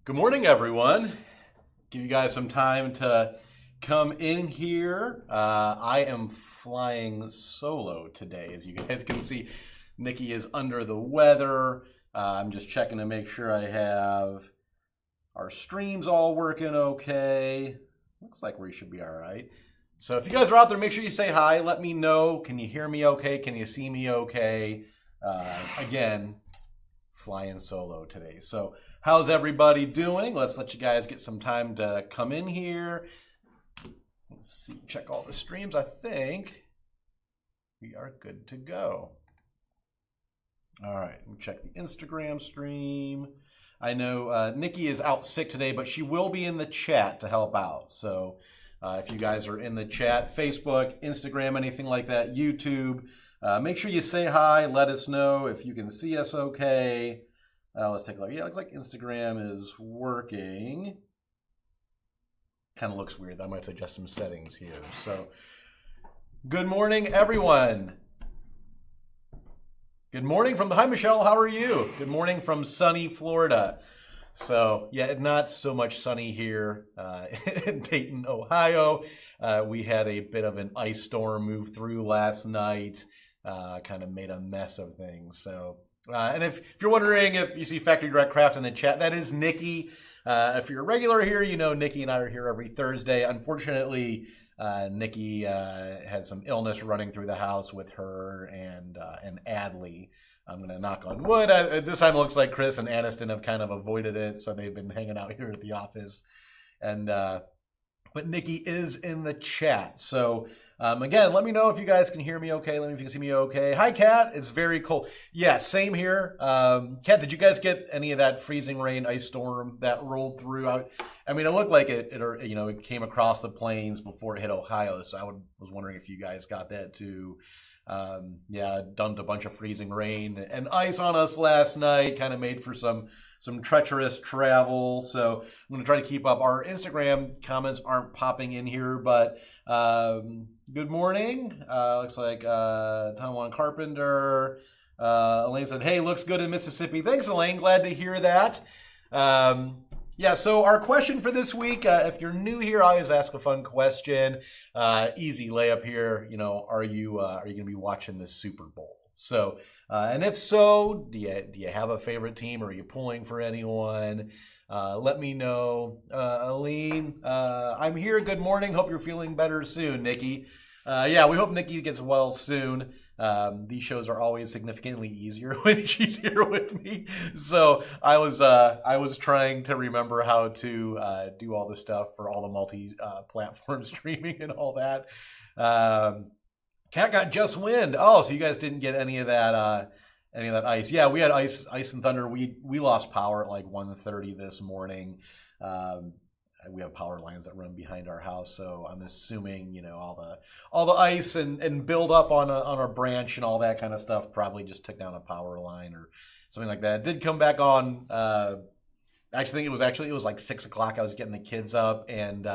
Good morning, everyone. Give you guys some time to come in here. I am flying solo today, as you guys can see. Nikki is under the weather. I'm just checking to make sure I have our streams all working okay. Looks like we should be all right. So if you guys are out there, make sure you say hi. Let me know. Can you hear me okay? Can you see me okay? Again, flying solo today. So how's everybody doing? Let's let you guys get some time to come in here. Let's see, check all the streams. I think we are good to go. All right, we'll check the Instagram stream. I know Nikki is out sick today, but she will be in the chat to help out. So if you guys are in the chat, Facebook, Instagram, anything like that, YouTube, make sure you say hi. Let us know if you can see us okay. Let's take a look. Yeah, it looks like Instagram is working. Kind of looks weird. I might have to adjust some settings here. So, good morning, everyone. Good morning from, hi, Michelle. How are you? Good morning from sunny Florida. So, yeah, not so much sunny here in Dayton, Ohio. We had a bit of an ice storm move through last night. Kind of made a mess of things. So, and if you're wondering if you see Factory Direct Craft in the chat, that is Nikki. If you're a regular here, you know Nikki and I are here every Thursday. Unfortunately, Nikki had some illness running through the house with her and Adley. I'm going to knock on wood. This time it looks like Chris and Aniston have kind of avoided it, so they've been hanging out here at the office. And but Nikki is in the chat. So again, let me know if you guys can hear me okay. Let me know if you can see me okay. Hi, Kat. It's very cold. Yeah, same here. Kat, did you guys get any of that freezing rain, ice storm that rolled through? I mean, it looked like it came across the plains before it hit Ohio. So I was wondering if you guys got that too. Yeah, dumped a bunch of freezing rain and ice on us last night. Kind of made for some treacherous travel. So I'm going to try to keep up. Our Instagram comments aren't popping in here, but good morning. Looks like Tom Carpenter. Elaine said, hey, looks good in Mississippi. Thanks, Elaine. Glad to hear that. Yeah, so our question for this week, if you're new here, I always ask a fun question. Easy layup here. You know, are you going to be watching the Super Bowl? So, and if so, do you have a favorite team, or are you pulling for anyone? Let me know. Aline, I'm here. Good morning. Hope you're feeling better soon, Nikki. Yeah, we hope Nikki gets well soon. These shows are always significantly easier when she's here with me. So I was trying to remember how to do all the stuff for all the multi-platform streaming and all that. Cat got just wind. Oh, so you guys didn't get any of that ice. Yeah, we had ice and thunder. We lost power at like 1:30 this morning. We have power lines that run behind our house, so I'm assuming, you know, all the ice and build up on a branch and all that kind of stuff probably just took down a power line or something like that. It did come back on. I think it was like 6 o'clock. I was getting the kids up and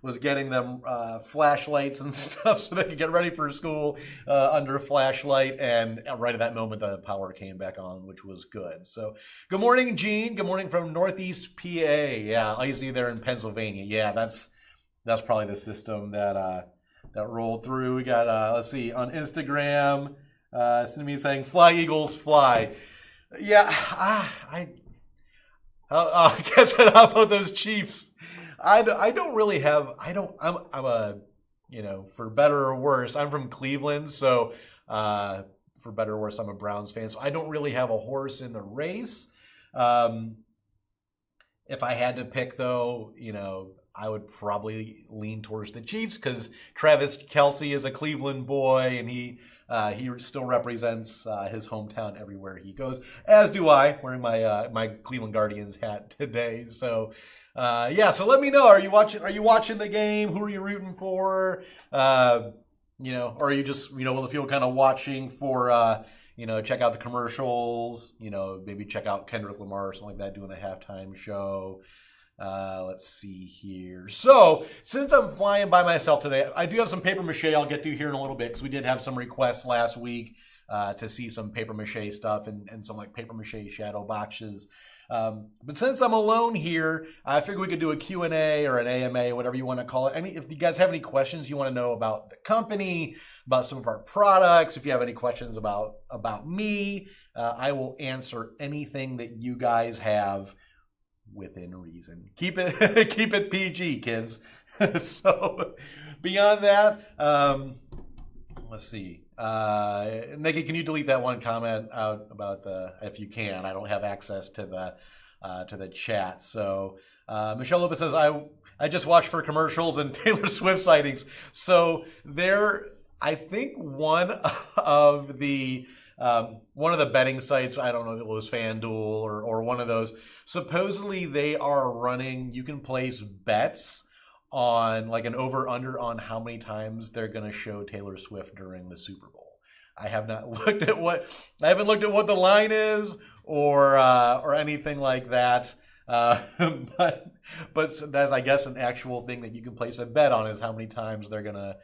was getting them flashlights and stuff so they could get ready for school under a flashlight. And right at that moment, the power came back on, which was good. So good morning, Gene. Good morning from Northeast PA. Yeah, icy there in Pennsylvania. Yeah, that's probably the system that rolled through. We got, let's see, on Instagram, Cindy saying, fly, Eagles, fly. Yeah, I guess how about those Chiefs? I'm a, you know, for better or worse, I'm from Cleveland, so for better or worse, I'm a Browns fan, so I don't really have a horse in the race. If I had to pick, though, you know, I would probably lean towards the Chiefs because Travis Kelce is a Cleveland boy, and he still represents his hometown everywhere he goes, as do I, wearing my Cleveland Guardians hat today. So yeah, so let me know. Are you watching the game? Who are you rooting for? You know, or are you just, you know, will the people kind of watching for you know, check out the commercials, you know, maybe check out Kendrick Lamar or something like that doing the halftime show. Let's see here. So, since I'm flying by myself today, I do have some paper mache I'll get to here in a little bit because we did have some requests last week to see some paper mache stuff and some like paper mache shadow boxes. But since I'm alone here, I figured we could do a Q&A or an AMA, whatever you want to call it. If you guys have any questions you want to know about the company, about some of our products, if you have any questions about me, I will answer anything that you guys have within reason. Keep it PG, kids. So beyond that, let's see. Nikki, can you delete that one comment out about if you can? I don't have access to the chat. So Michelle Lopez says, I just watched for commercials and Taylor Swift sightings. So I think one of the betting sites, I don't know if it was FanDuel or one of those, supposedly they are running, you can place bets on like an over-under on how many times they're going to show Taylor Swift during the Super Bowl. I have not looked at what the line is or anything like that. But that's, I guess, an actual thing that you can place a bet on is how many times they're gonna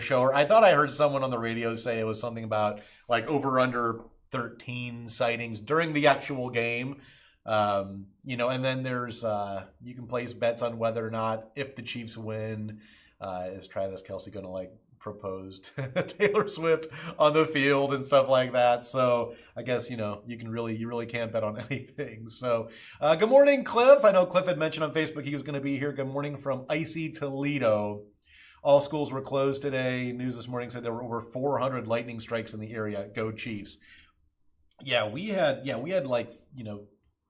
show her. I thought I heard someone on the radio say it was something about like over/under 13 sightings during the actual game. And then there's you can place bets on whether or not, if the Chiefs win, is Travis Kelce going to like propose to Taylor Swift on the field and stuff like that. So I guess you really can't bet on anything. So good morning, Cliff. I know Cliff had mentioned on Facebook he was going to be here. Good morning from icy Toledo. All schools were closed today. News this morning said there were over 400 lightning strikes in the area. Go Chiefs. Yeah, we had like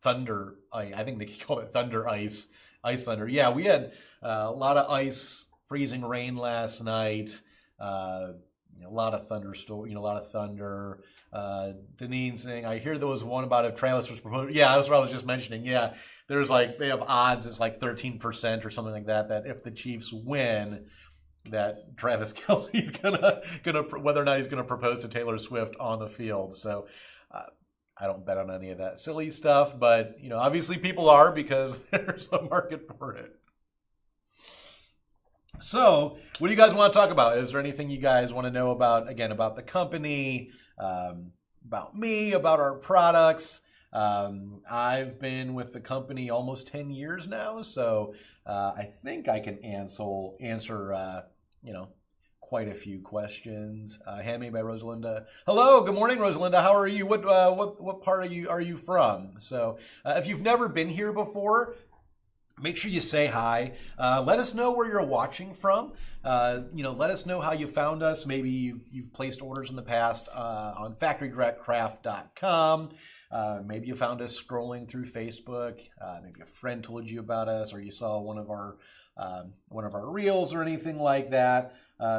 thunder. I think they called it thunder ice thunder. Yeah, we had a lot of ice, freezing rain last night. A lot of thunderstorm. A lot of thunder. Deneen saying, I hear there was one about if Travis was proposed. Yeah, that's what I was just mentioning. Yeah, there's like they have odds. It's like 13% or something like that. That if the Chiefs win, that Travis Kelce's gonna whether or not he's gonna propose to Taylor Swift on the field. So. I don't bet on any of that silly stuff, but obviously people are because there's a market for it. So, what do you guys want to talk about? Is there anything you guys want to know about the company, about me, about our products? I've been with the company almost 10 years now, so I think I can answer quite a few questions. Handmade by Rosalinda. Hello, good morning, Rosalinda. How are you? What part are you from? So, if you've never been here before, make sure you say hi. Let us know where you're watching from. Let us know how you found us. Maybe you've placed orders in the past on factorydirectcraft.com. Maybe you found us scrolling through Facebook. Maybe a friend told you about us, or you saw one of our reels or anything like that.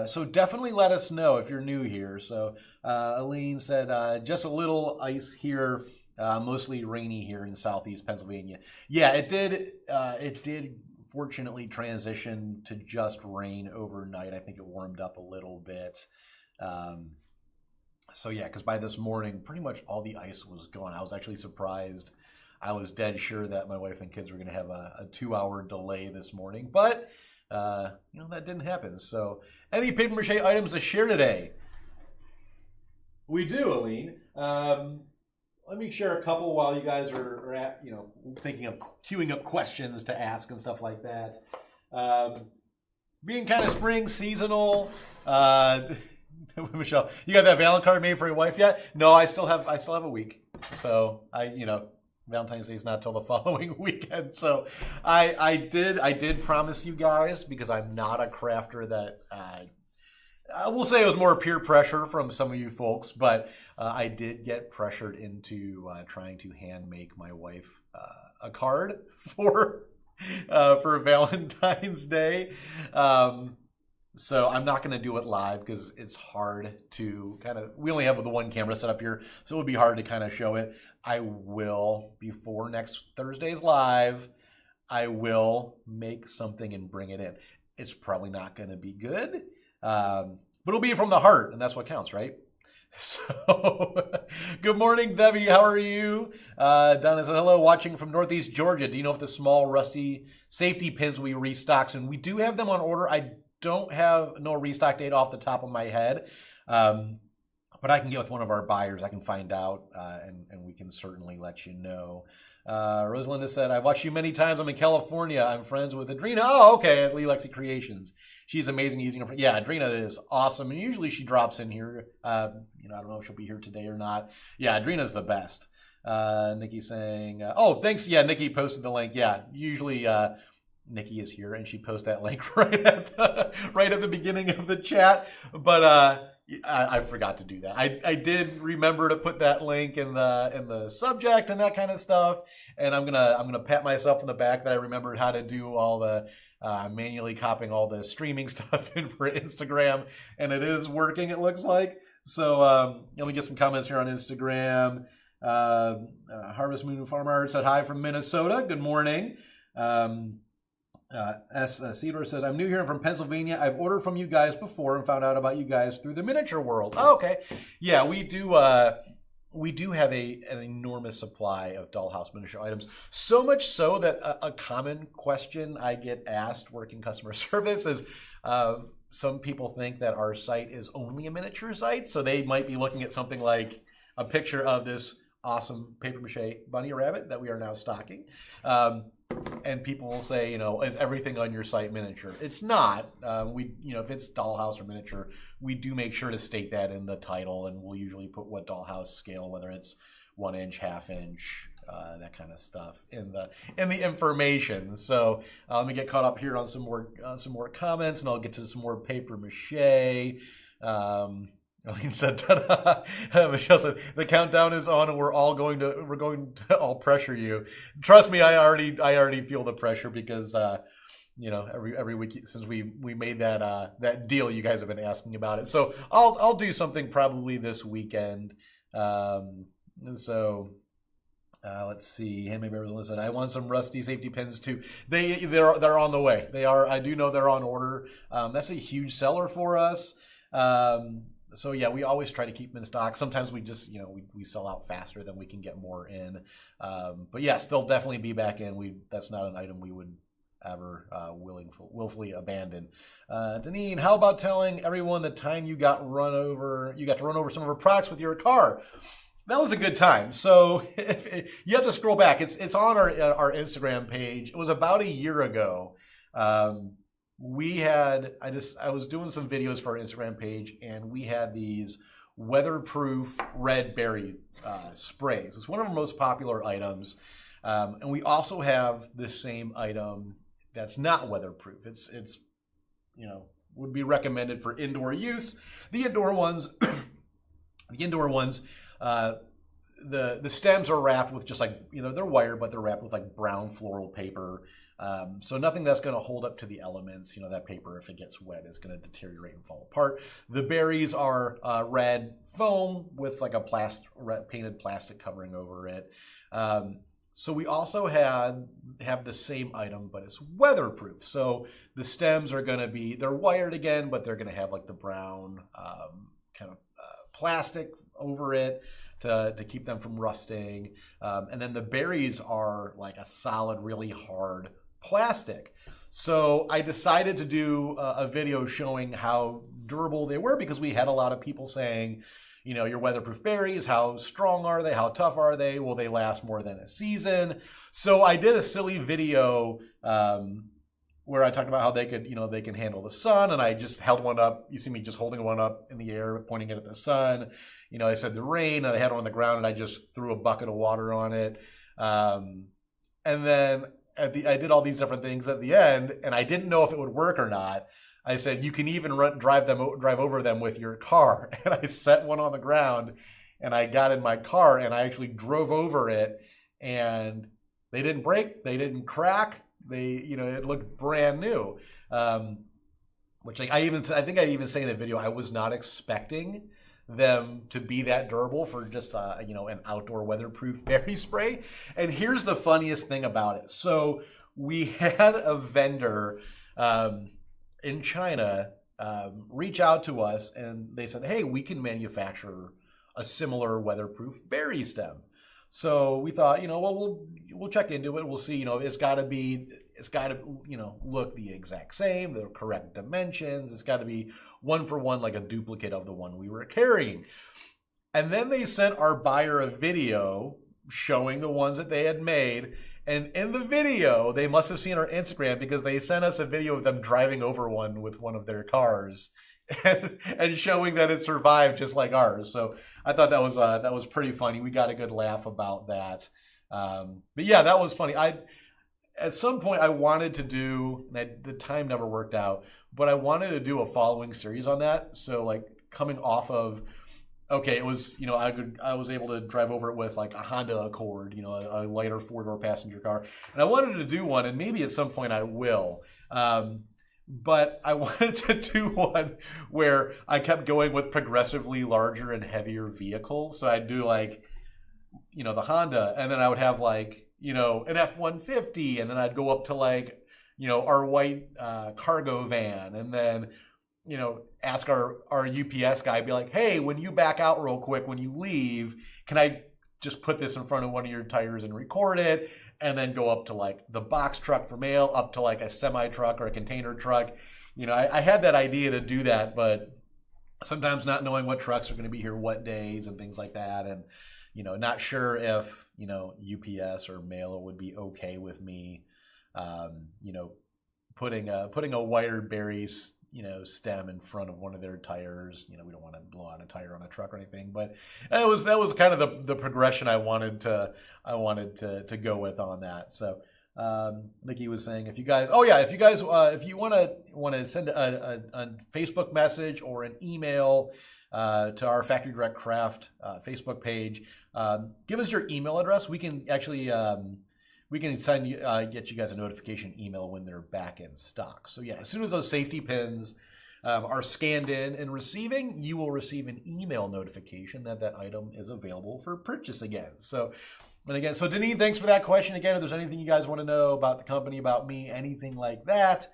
So definitely let us know if you're new here. So Aline said, just a little ice here, mostly rainy here in southeast Pennsylvania. Yeah, it did fortunately transition to just rain overnight. I think it warmed up a little bit. So yeah, because by this morning, pretty much all the ice was gone. I was actually surprised. I was dead sure that my wife and kids were going to have a 2-hour delay this morning, but that didn't happen. So, any paper mache items to share today? We do, Aline. Let me share a couple while you guys are at, thinking of queuing up questions to ask and stuff like that. Being kind of spring seasonal. Michelle, you got that Valentine card made for your wife yet? No, I still have a week. So Valentine's Day is not till the following weekend. So I did promise you guys, because I'm not a crafter, that I will say it was more peer pressure from some of you folks, but I did get pressured into trying to hand make my wife a card for Valentine's Day. So I'm not going to do it live because it's hard to we only have the one camera set up here, so it would be hard to kind of show it. I will, before next Thursday's live, I will make something and bring it in. It's probably not going to be good, but it'll be from the heart, and that's what counts, right? So, good morning, Debbie. How are you? Donna said, hello, watching from Northeast Georgia. Do you know if the small rusty safety pins we restock soon? We do have them on order. I don't have no restock date off the top of my head. but I can get with one of our buyers. I can find out, and we can certainly let you know. Rosalinda said, I've watched you many times. I'm in California. I'm friends with Adrina. Oh, okay, at Lee Lexi Creations. She's amazing using her. Yeah, Adrina is awesome. And usually she drops in here. I don't know if she'll be here today or not. Yeah, Adrina's the best. Nikki saying, oh, thanks. Yeah, Nikki posted the link. Yeah, usually Nikki is here, and she posts that link right at the beginning of the chat. But I forgot to do that. I did remember to put that link in the subject and that kind of stuff. And I'm gonna pat myself on the back that I remembered how to do all the manually copying all the streaming stuff in for Instagram, and it is working. It looks like. So let me get some comments here on Instagram. Harvest Moon Farm Art said hi from Minnesota. Good morning. Cedar says, I'm new here. I'm from Pennsylvania. I've ordered from you guys before and found out about you guys through the Miniature World. Oh, okay. Yeah, we do have an enormous supply of dollhouse miniature items. So much so that a common question I get asked working customer service is, some people think that our site is only a miniature site. So they might be looking at something like a picture of this awesome paper mache bunny rabbit that we are now stocking. And people will say, is everything on your site miniature? It's not. If it's dollhouse or miniature, we do make sure to state that in the title, and we'll usually put what dollhouse scale, whether it's 1 inch, ½ inch, that kind of stuff in the information. So let me get caught up here on some more comments, and I'll get to some more paper mache. Arlene said, Michelle said, the countdown is on, and we're going to all pressure you. Trust me, I already feel the pressure because every week since we made that deal, you guys have been asking about it. So I'll do something probably this weekend. Let's see. Hey, maybe everyone said, I want some rusty safety pins too. They're on the way. I do know they're on order. That's a huge seller for us. So yeah, we always try to keep them in stock. Sometimes we just, we sell out faster than we can get more in. But yes, they'll definitely be back in. That's not an item we would ever willfully abandon. Deneen, how about telling everyone the time you got to run over some of our products with your car? That was a good time. So you have to scroll back. It's on our Instagram page. It was about a year ago. I was doing some videos for our Instagram page, and we had these weatherproof red berry sprays. It's one of our most popular items. And we also have this same item that's not weatherproof. It's would be recommended for indoor use. The indoor ones, the stems are wrapped with just like, they're wired, but they're wrapped with like brown floral paper. So nothing that's going to hold up to the elements. That paper, if it gets wet, is going to deteriorate and fall apart. The berries are red foam with like a painted plastic covering over it. So we also have the same item, but it's weatherproof. So the stems are going to they're wired again, but they're going to have like the brown kind of plastic over it to keep them from rusting. And then the berries are like a solid, really hard plastic. So I decided to do a video showing how durable they were, because we had a lot of people saying, your weatherproof berries, how strong are they? How tough are they? Will they last more than a season? So I did a silly video where I talked about how they can handle the sun, and I just held one up. You see me just holding one up in the air, pointing it at the sun. I said the rain, and I had it on the ground, and I just threw a bucket of water on it. And then I did all these different things at the end, and I didn't know if it would work or not. I said, you can even drive over them with your car. And I set one on the ground, and I got in my car, and I actually drove over it, and they didn't break, they didn't crack. It looked brand new. Which I think I even say in the video, I was not expecting them to be that durable for just an outdoor weatherproof berry spray. And here's the funniest thing about it. So we had a vendor in China reach out to us, and they said, hey, we can manufacture a similar weatherproof berry stem. So we thought, we'll check into it. We'll see, it's got to be, it's got to, look the exact same, the correct dimensions. It's got to be one for one, like a duplicate of the one we were carrying. And then they sent our buyer a video showing the ones that they had made. And in the video, they must have seen our Instagram because they sent us a video of them driving over one with one of their cars and showing that it survived just like ours. So I thought that was pretty funny. We got a good laugh about that. But yeah, that was funny. At some point I wanted to do, the time never worked out, but I wanted to do a following series on that. So like coming off of, okay, it was, I was able to drive over it with like a Honda Accord, a lighter 4-door passenger car. And I wanted to do one, and maybe at some point I will. But I wanted to do one where I kept going with progressively larger and heavier vehicles. So I'd do like, the Honda, and then I would have like, an F-150, and then I'd go up to like, our white cargo van, and then, ask our UPS guy, be like, hey, when you back out real quick, when you leave, can I just put this in front of one of your tires and record it? And then go up to like the box truck for mail, up to like a semi truck or a container truck. I had that idea to do that, but sometimes not knowing what trucks are going to be here what days and things like that. And, not sure if, UPS or mail would be okay with me, putting a wired berry stem in front of one of their tires. We don't want to blow out a tire on a truck or anything, but that was kind of the progression I wanted to go with on that. So Nikki was saying, if you guys want to send a Facebook message or an email to our Factory Direct Craft Facebook page, give us your email address. We can actually send you, get you guys a notification email when they're back in stock. So yeah, as soon as those safety pins are scanned in and receiving, you will receive an email notification that item is available for purchase again. So, so Denise, thanks for that question. Again, if there's anything you guys want to know about the company, about me, anything like that,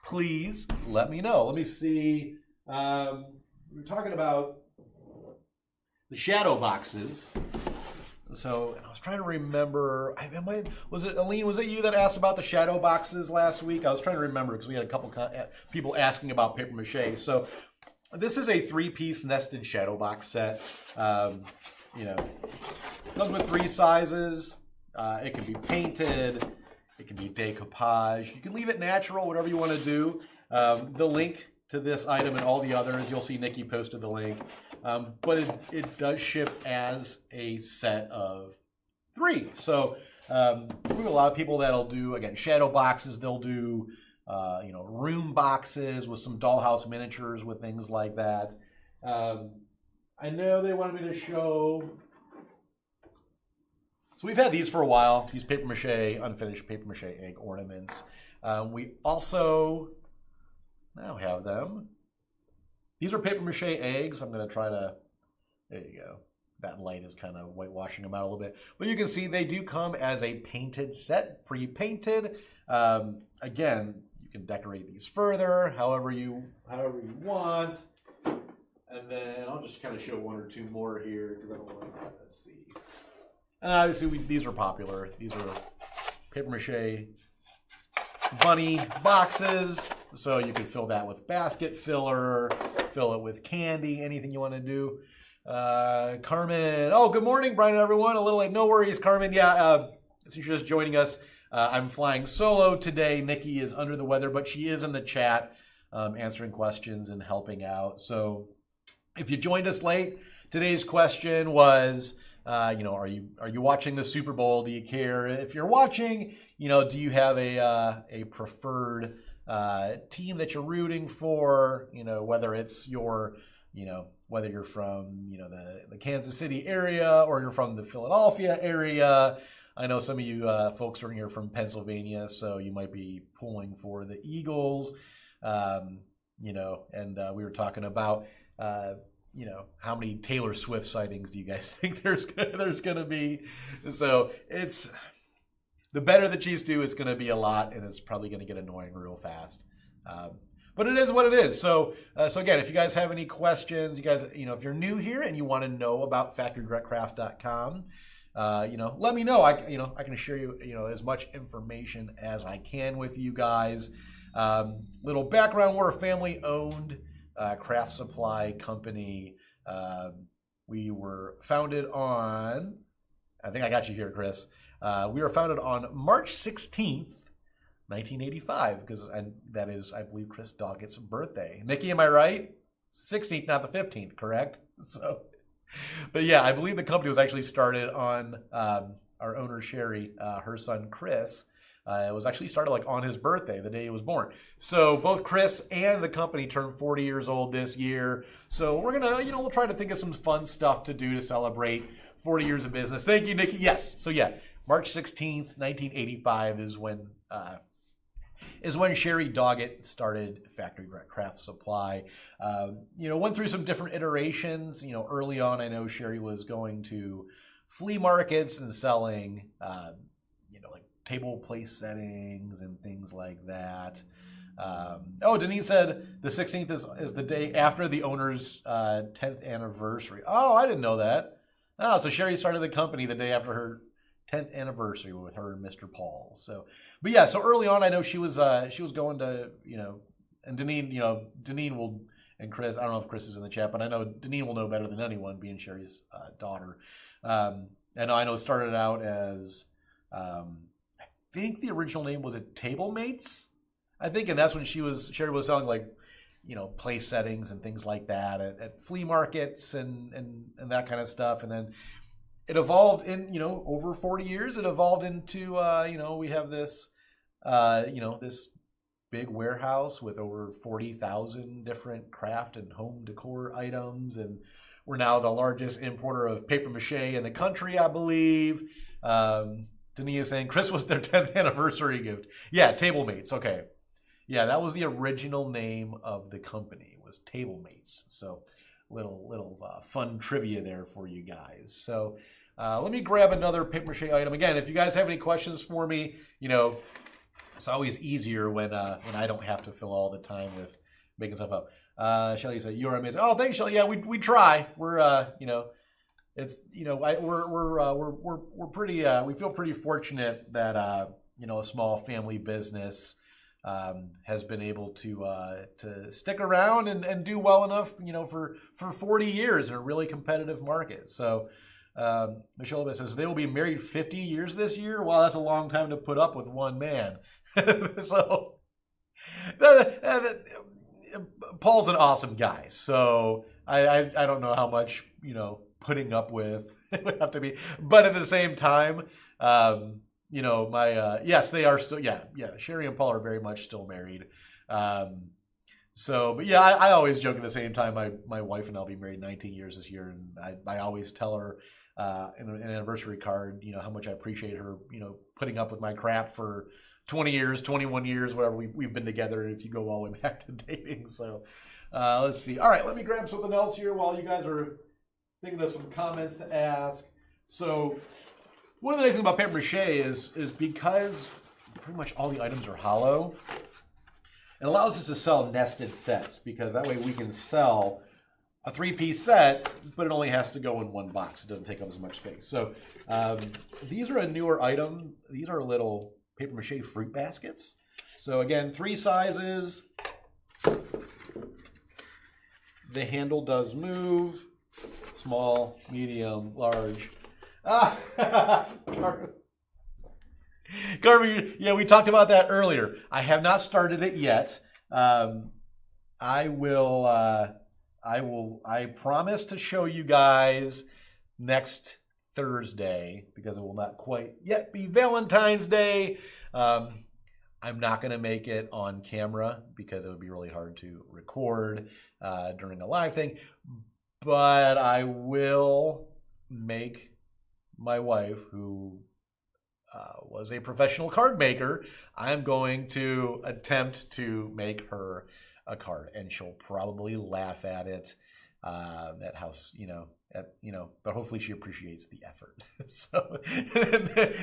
please let me know. Let me see. We were talking about the shadow boxes. So I was trying to remember, was it Aline, was it you that asked about the shadow boxes last week? I was trying to remember because we had a couple people asking about paper mache. So this is a 3-piece nested shadow box set. Comes with 3 sizes. It can be painted. It can be decoupage. You can leave it natural, whatever you want to do. The link to this item and all the others, you'll see Nikki posted the link. But it does ship as a set of 3. So we have a lot of people that'll do, again, shadow boxes. They'll do, room boxes with some dollhouse miniatures with things like that. I know they wanted me to show. So we've had these for a while. These paper mache, unfinished paper mache egg ornaments. We also now have them. These are paper mache eggs. I'm going to try to, there you go. That light is kind of whitewashing them out a little bit. But you can see they do come as a painted set, pre-painted. Again, you can decorate these further, however you want. And then I'll just kind of show 1 or 2 more here because I don't want to, let's see. And obviously these are popular. These are paper mache bunny boxes. So you can fill that with basket filler, fill it with candy, anything you want to do. Carmen, good morning, Brian and everyone. A little late, no worries, Carmen. Yeah, since you're just joining us, I'm flying solo today. Nikki is under the weather, but she is in the chat answering questions and helping out. So if you joined us late, today's question was, are you watching the Super Bowl? Do you care if you're watching? Do you have a preferred team that you're rooting for? Whether it's your, whether you're from the Kansas City area or you're from the Philadelphia area. I know some of you folks are here from Pennsylvania, so you might be pulling for the Eagles. And we were talking about. How many Taylor Swift sightings do you guys think there's going to be? So it's the better the Chiefs do, it's going to be a lot, and it's probably going to get annoying real fast. But it is what it is. So again, if you guys have any questions, you guys, if you're new here and you want to know about FactoryDirectCraft.com, let me know. I can share as much information as I can with you guys. Little background: we're a family-owned craft supply company. We were founded on, I think I got you here, Chris. We were founded on March 16th, 1985, because that is, I believe, Chris Doggett's birthday. Nikki, am I right? 16th, not the 15th, correct? So, but yeah, I believe the company was actually started on our owner, Sherry, her son, Chris. It was actually started like on his birthday, the day he was born. So both Chris and the company turned 40 years old this year. So we're going to, we'll try to think of some fun stuff to do to celebrate 40 years of business. Thank you, Nikki. Yes. So yeah, March 16th, 1985 is when Sherry Doggett started Factory Craft Supply. Went through some different iterations. Early on, I know Sherry was going to flea markets and selling, like table place settings and things like that. Denise said the 16th is the day after the owner's 10th anniversary. Oh, I didn't know that. Oh, so Sherry started the company the day after her 10th anniversary with her and Mr. Paul. So, but yeah, so early on, I know she was going to, and Deneen will, and Chris, I don't know if Chris is in the chat, but I know Deneen will know better than anyone, being Sherry's daughter. And I know it started out as, I think the original name was Table Mates, I think, and that's when Sherry was selling like, place settings and things like that at flea markets and that kind of stuff. And then it evolved in, over 40 years, it evolved into, we have this, this big warehouse with over 40,000 different craft and home decor items. And we're now the largest importer of paper mache in the country, I believe. Dania is saying Chris was their 10th anniversary gift. Yeah, Table Mates. Okay. Yeah, that was the original name of the company, was Table Mates. So little fun trivia there for you guys. So let me grab another paper mache item. Again, if you guys have any questions for me, it's always easier when I don't have to fill all the time with making stuff up. Shelly said, "You're amazing." Oh, thanks, Shelly. Yeah, we try. We're it's we're pretty we feel pretty fortunate that a small family business has been able to stick around and do well enough, for 40 years in a really competitive market. So Michelle says they will be married 50 years this year. Wow, that's a long time to put up with one man. So Paul's an awesome guy. So I don't know how much putting up with it would have to be, but at the same time, yes, they are still, yeah. Sherry and Paul are very much still married. But yeah, I always joke at the same time, my wife and I'll be married 19 years this year. And I always tell her, in an anniversary card, how much I appreciate her, putting up with my crap for 20 years, 21 years, whatever we've been together, if you go all the way back to dating. So, let's see. All right, let me grab something else here while you guys are thinking of some comments to ask. So, one of the nice things about paper mache is because pretty much all the items are hollow, it allows us to sell nested sets, because that way we can sell a 3-piece set, but it only has to go in one box. It doesn't take up as much space. So these are a newer item. These are little paper mache fruit baskets. So again, 3 sizes. The handle does move. Small, medium, large. Garvey, yeah, we talked about that earlier. I have not started it yet. I promise to show you guys next Thursday, because it will not quite yet be Valentine's Day. I'm not going to make it on camera because it would be really hard to record during a live thing. But I will make my wife, who was a professional card maker, I'm going to attempt to make her a card, and she'll probably laugh at it, at how, but hopefully she appreciates the effort. So,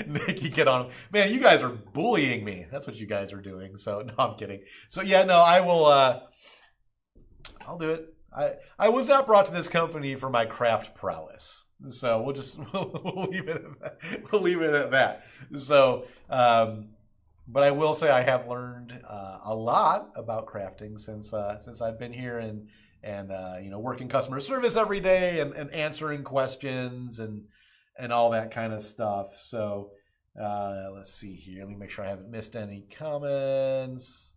Nikki, get on. Man, you guys are bullying me. That's what you guys are doing. So, no, I'm kidding. So, yeah, no, I will, I'll do it. I was not brought to this company for my craft prowess. So we'll leave it at that. We'll leave it at that. So, but I will say I have learned a lot about crafting since I've been here and working customer service every day and answering questions and all that kind of stuff. So let's see here. Let me make sure I haven't missed any comments.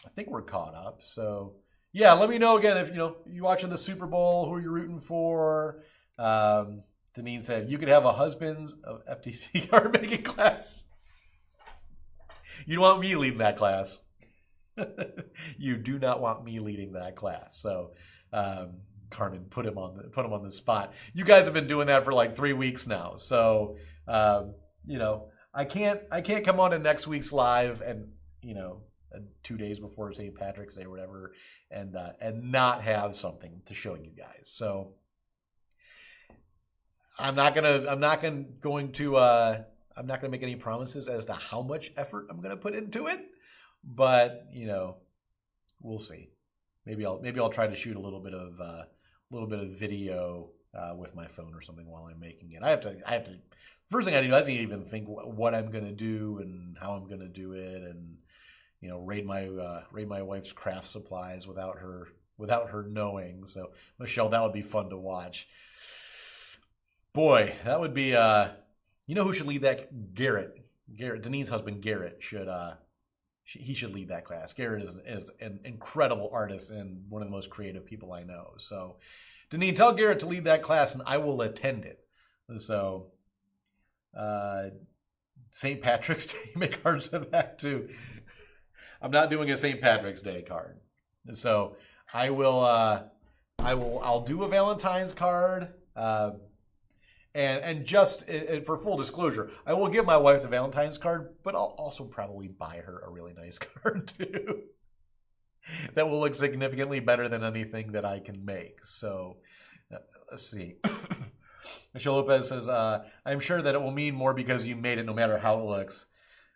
I think we're caught up. So yeah, let me know again if you watching the Super Bowl, who are you rooting for. Deneen said you could have a husband's of FTC card making class. You don't want me leading that class. You do not want me leading that class. So, Carmen, put him on the spot. You guys have been doing that for like 3 weeks now. So, I can't come on to next week's live and 2 days before St. Patrick's Day or whatever, and not have something to show you guys. So, I'm not gonna make any promises as to how much effort I'm gonna put into it, but we'll see. Maybe I'll try to shoot a little bit of video with my phone or something while I'm making it. I have to. First thing I do, I have to even think what I'm gonna do and how I'm gonna do it, and raid my wife's craft supplies without her knowing. So Nichole, that would be fun to watch. Boy, that would be. Who should lead that? Garrett, Deneen's husband, Garrett should. He should lead that class. Garrett is an incredible artist and one of the most creative people I know. So, Deneen, tell Garrett to lead that class, and I will attend it. So, St. Patrick's Day, make cards of that too. I'm not doing a St. Patrick's Day card, so I will. I'll do a Valentine's card. And just for full disclosure, I will give my wife the Valentine's card, but I'll also probably buy her a really nice card too. That will look significantly better than anything that I can make. So let's see. Michelle Lopez says, I'm sure that it will mean more because you made it no matter how it looks.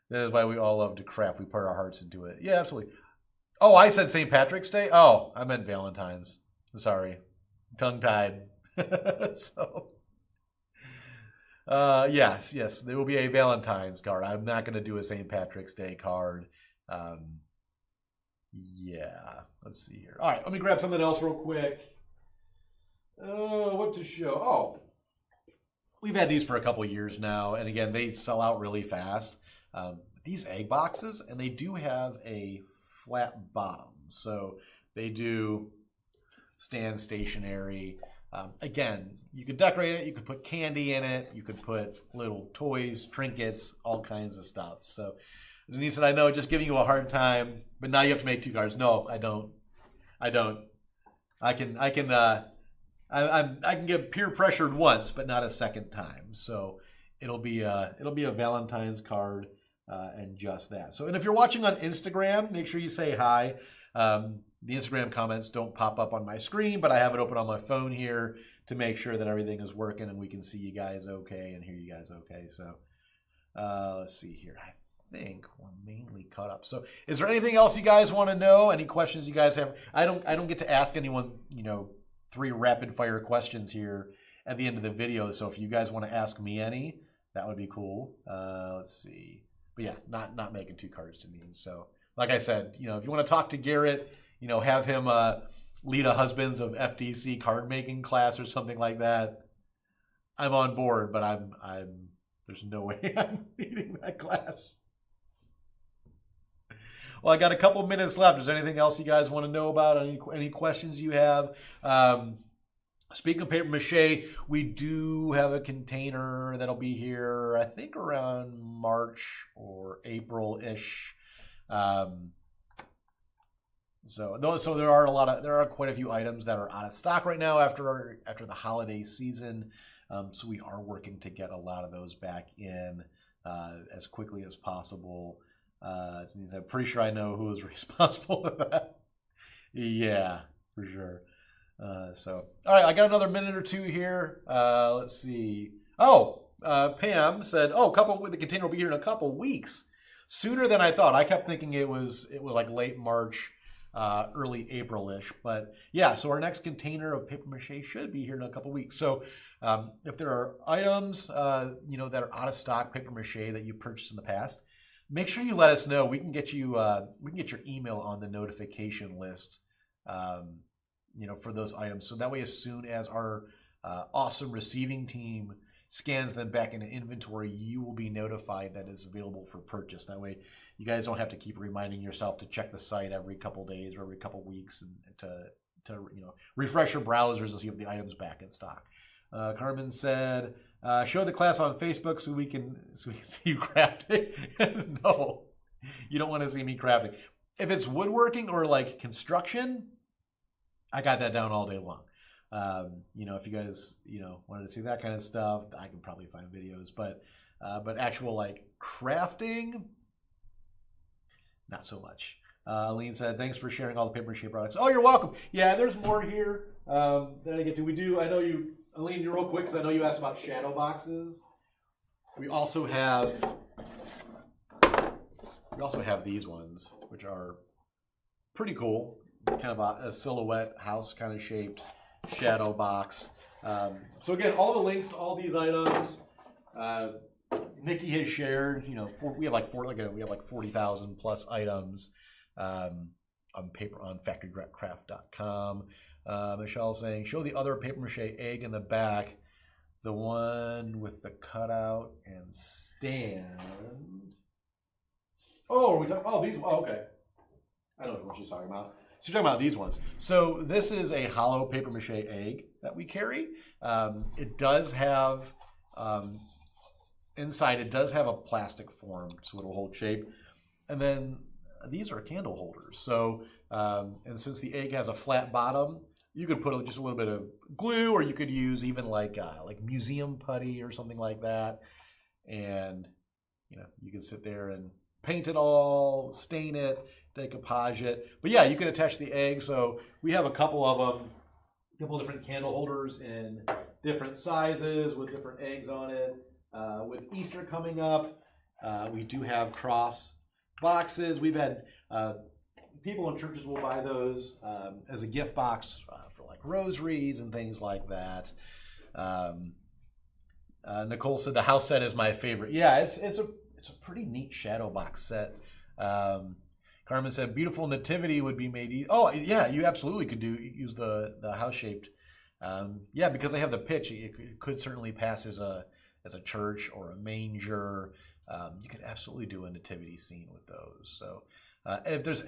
That is why we all love to craft. We put our hearts into it. Yeah, absolutely. Oh, I said St. Patrick's Day? Oh, I meant Valentine's. Sorry. Tongue-tied. So... yes, there will be a Valentine's card. I'm not going to do a St. Patrick's Day card. Let's see here. All right, let me grab something else real quick. What to show? Oh, we've had these for a couple years now, and again, they sell out really fast. These egg boxes, and they do have a flat bottom, so they do stand stationary. Again, you could decorate it, you could put candy in it, you could put little toys, trinkets, all kinds of stuff. So Denise said, I know, just giving you a hard time, but now you have to make 2 cards. No, I don't. I can get peer pressured once, but not a second time. So it'll be a Valentine's card and just that. So, and if you're watching on Instagram, make sure you say hi. The Instagram comments don't pop up on my screen, but I have it open on my phone here to make sure that everything is working and we can see you guys okay and hear you guys okay. So let's see here. I think we're mainly caught up. So is there anything else you guys want to know? Any questions you guys have? I don't get to ask anyone, 3 rapid fire questions here at the end of the video. So if you guys want to ask me any, that would be cool. Let's see. But yeah, not making 2 cards to me. So like I said, if you want to talk to Garrett, have him lead a husbands of FTC card making class or something like that, I'm on board, but I'm there's no way I'm leading that class. Well, I got a couple minutes left. Is there anything else you guys want to know about? Any questions you have? Speaking of paper mache, we do have a container that'll be here, I think around March or April-ish. So there are quite a few items that are out of stock right now after the holiday season. So we are working to get a lot of those back in as quickly as possible. I'm pretty sure I know who is responsible for that. Yeah, for sure. All right, I got another minute or 2 here. Let's see. Pam said, the container will be here in a couple weeks. Sooner than I thought. I kept thinking it was like late March. early April-ish. But yeah, so our next container of paper mache should be here in a couple weeks. So if there are items, that are out of stock, paper mache that you purchased in the past, make sure you let us know. We can get you, we can get your email on the notification list, for those items. So that way, as soon as our awesome receiving team scans them back into inventory, you will be notified that it's available for purchase. That way, you guys don't have to keep reminding yourself to check the site every couple days or every couple weeks and to refresh your browsers to see if the item's back in stock. Carmen said, "Show the class on Facebook so we can see you crafting." No, you don't want to see me crafting. If it's woodworking or like construction, I got that down all day long. If you guys, wanted to see that kind of stuff, I can probably find videos, but actual like crafting, not so much. Aline said, "Thanks for sharing all the paper mache products." Oh, you're welcome. Yeah, there's more here that I get to. I know you, Aline, you're real quick because I know you asked about shadow boxes. We also have these ones, which are pretty cool. Kind of a silhouette house kind of shaped shadow box. So again, all the links to all these items, Nikki has shared. We have like 40,000 plus items on factorycraft.com. Michelle saying, "Show the other paper mache egg in the back, the one with the cutout and stand." Oh, are we talking? Oh, these. Oh, okay. I know what she's talking about. So you're talking about these ones. So this is a hollow paper mache egg that we carry. It does have, inside it does have a plastic form so it'll hold shape. And then these are candle holders. So, and since the egg has a flat bottom, you could put just a little bit of glue, or you could use even like museum putty or something like that. And, you can sit there and paint it all, stain it, decoupage it. But yeah, you can attach the egg. So we have a couple of them, a couple of different candle holders in different sizes with different eggs on it. With Easter coming up, we do have cross boxes. We've had people in churches will buy those as a gift box for like rosaries and things like that. Nichole said the house set is my favorite. Yeah, it's a pretty neat shadow box set. Carmen said beautiful nativity would be made. Oh yeah, you absolutely could use the house shaped. Yeah, because they have the pitch, it could certainly pass as a church or a manger. You could absolutely do a nativity scene with those. So if there's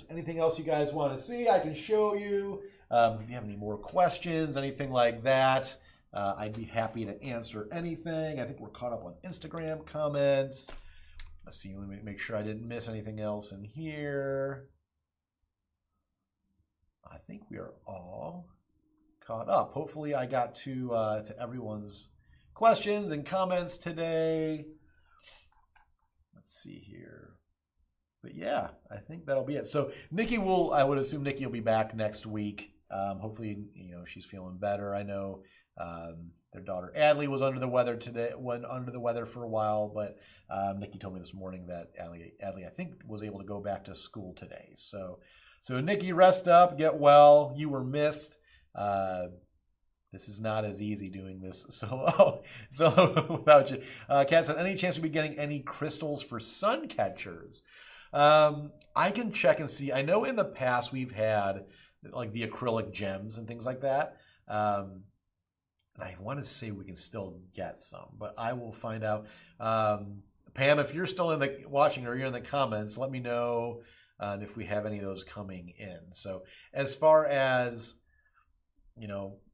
anything else you guys want to see, I can show you. If you have any more questions, anything like that, I'd be happy to answer anything. I think we're caught up on Instagram comments. Let's see, let me make sure I didn't miss anything else in here. I think we are all caught up. Hopefully I got to everyone's questions and comments today. Let's see here. But yeah, I think that'll be it. So I would assume Nikki will be back next week. Hopefully, she's feeling better. I know their daughter Adley was under the weather today, went under the weather for a while, but Nikki told me this morning that Adley, I think, was able to go back to school today. So Nikki, rest up, get well. You were missed. This is not as easy doing this solo without you. Kat said, any chance we'll be getting any crystals for sun catchers? I can check and see. I know in the past we've had like the acrylic gems and things like that. And I want to say we can still get some, but I will find out. Pam, if you're still watching or you're in the comments, let me know if we have any of those coming in. So as far as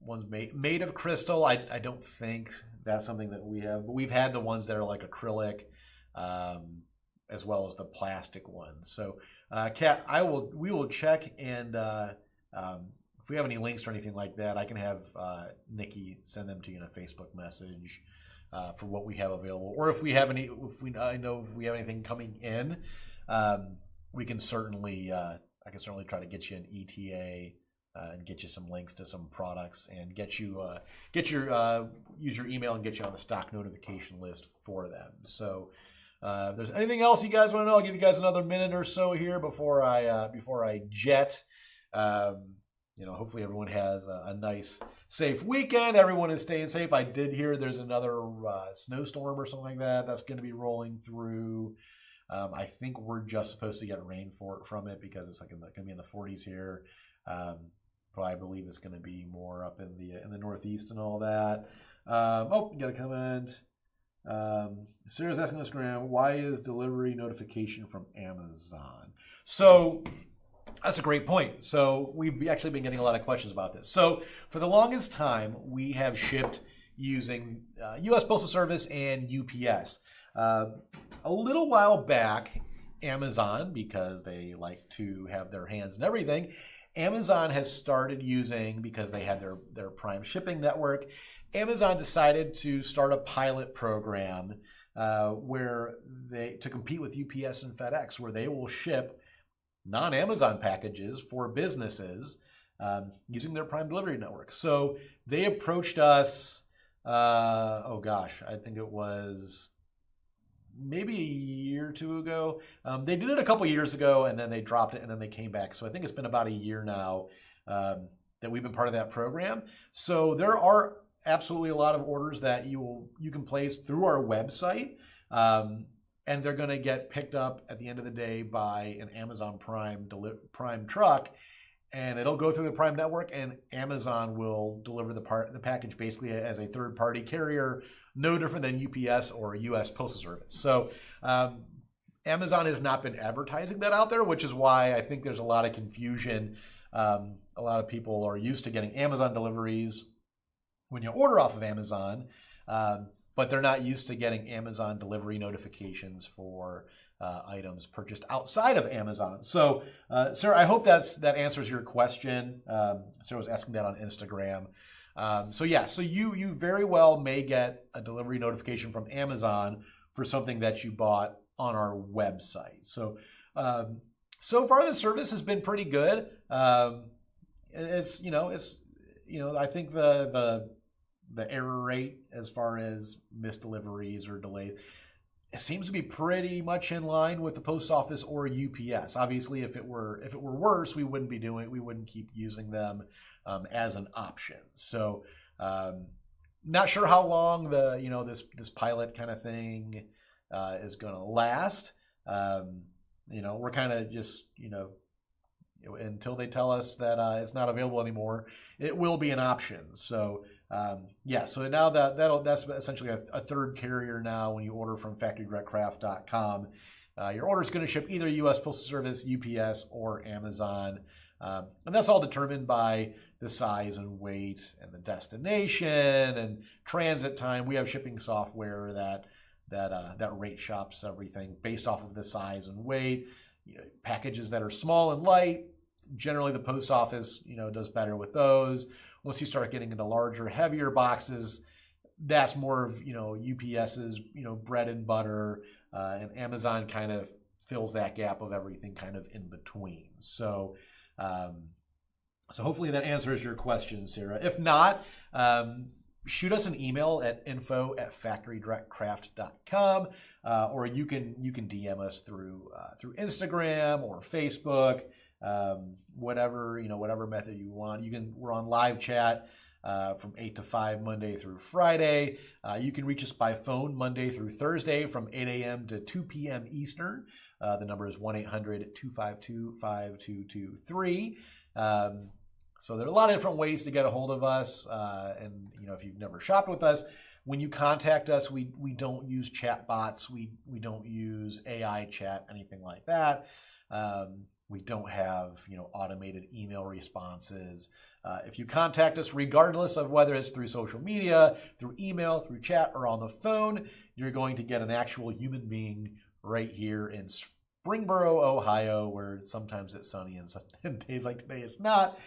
ones made of crystal, I don't think that's something that we have, but we've had the ones that are like acrylic, as well as the plastic ones. So Kat, we will check, and if we have any links or anything like that, I can have Nikki send them to you in a Facebook message for what we have available. Or if we have if we have anything coming in, we can certainly I can certainly try to get you an ETA and get you some links to some products and use your email and get you on the stock notification list for them. So If there's anything else you guys want to know, I'll give you guys another minute or so here before I jet. Hopefully everyone has a nice, safe weekend. Everyone is staying safe. I did hear there's another snowstorm or something like that that's going to be rolling through. I think we're just supposed to get rain from it because it's like going to be in the 40s here. But I believe it's going to be more up in the Northeast and all that. You got a comment. Sarah's asking us, Graham, why is delivery notification from Amazon? So that's a great point. So we've actually been getting a lot of questions about this. So for the longest time, we have shipped using U.S. Postal Service and UPS. A little while back, Amazon, because they like to have their hands in everything, Amazon has started using, because they had their Prime shipping network, Amazon decided to start a pilot program to compete with UPS and FedEx, where they will ship non-Amazon packages for businesses using their Prime delivery network. So they approached us, I think it was maybe a year or two ago. They did it a couple years ago, and then they dropped it, and then they came back. So I think it's been about a year now that we've been part of that program. So there are absolutely a lot of orders that you can place through our website, and they're going to get picked up at the end of the day by an Amazon Prime truck, and it'll go through the Prime network, and Amazon will deliver the package basically as a third-party carrier, no different than UPS or U.S. Postal Service. So Amazon has not been advertising that out there, which is why I think there's a lot of confusion. A lot of people are used to getting Amazon deliveries when you order off of Amazon, but they're not used to getting Amazon delivery notifications for items purchased outside of Amazon. So, Sarah, I hope that answers your question. Sarah was asking that on Instagram. So you very well may get a delivery notification from Amazon for something that you bought on our website. So, so far the service has been pretty good. I think the error rate as far as missed deliveries or delays, it seems to be pretty much in line with the post office or UPS. Obviously, if it were worse, we wouldn't keep using them as an option. So, not sure how long this pilot kind of thing is going to last. We're kind of just until they tell us that it's not available anymore, it will be an option. So so now that's essentially a third carrier now when you order from factorydirectcraft.com. Your order is going to ship either U.S. Postal Service, UPS, or Amazon. And that's all determined by the size and weight and the destination and transit time. We have shipping software that rate shops everything based off of the size and weight. Packages that are small and light, generally the post office does better with those. Once you start getting into larger, heavier boxes, that's more of UPS's bread and butter, and Amazon kind of fills that gap of everything kind of in between. So hopefully that answers your question, Sarah. If not, shoot us an email at info@factorydirectcraft.com, or you can DM us through Instagram or Facebook, whatever method you want. We're on live chat from 8 to 5 Monday through Friday. You can reach us by phone Monday through Thursday from 8 a.m. to 2 p.m. Eastern. The number is 1-800-252-5223. So there are a lot of different ways to get a hold of us. And if you've never shopped with us, when you contact us, we don't use chat bots. We don't use AI chat, anything like that. We don't have automated email responses. If you contact us, regardless of whether it's through social media, through email, through chat, or on the phone, you're going to get an actual human being right here in Springboro, Ohio, where sometimes it's sunny and days like today it's not.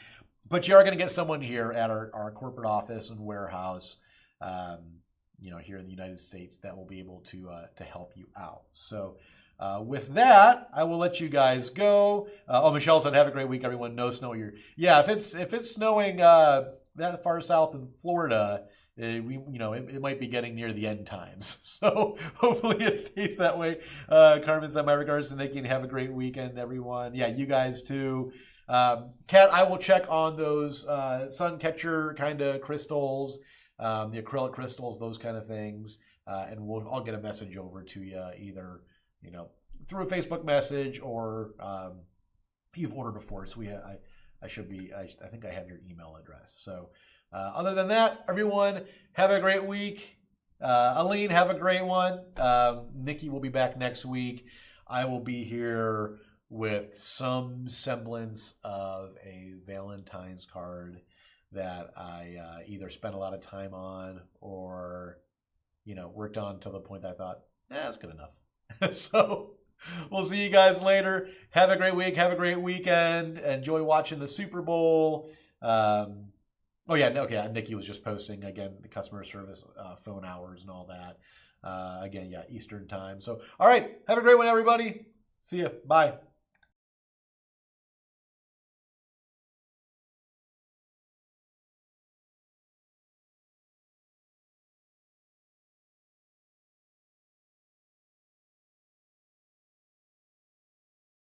But you are going to get someone here at our corporate office and warehouse, here in the United States, that will be able to help you out. So with that, I will let you guys go. Michelle said, "Have a great week, everyone. No snow here." Yeah, if it's snowing that far south in Florida, it might be getting near the end times. So hopefully it stays that way. Carmen sent my regards to Nikki, and have a great weekend, everyone. Yeah, you guys too. Kat, I will check on those sun catcher kind of crystals, the acrylic crystals, those kind of things, and I'll get a message over to you either through a Facebook message or you've ordered before. So I think I have your email address. So. Other than that, everyone, have a great week. Aline, have a great one. Nikki will be back next week. I will be here with some semblance of a Valentine's card that I either spent a lot of time on or, worked on to the point that I thought, that's good enough. So we'll see you guys later. Have a great week. Have a great weekend. Enjoy watching the Super Bowl. Oh, yeah, okay, Nikki was just posting, again, the customer service phone hours and all that. Again, yeah, Eastern time. So, all right, have a great one, everybody. See ya. Bye.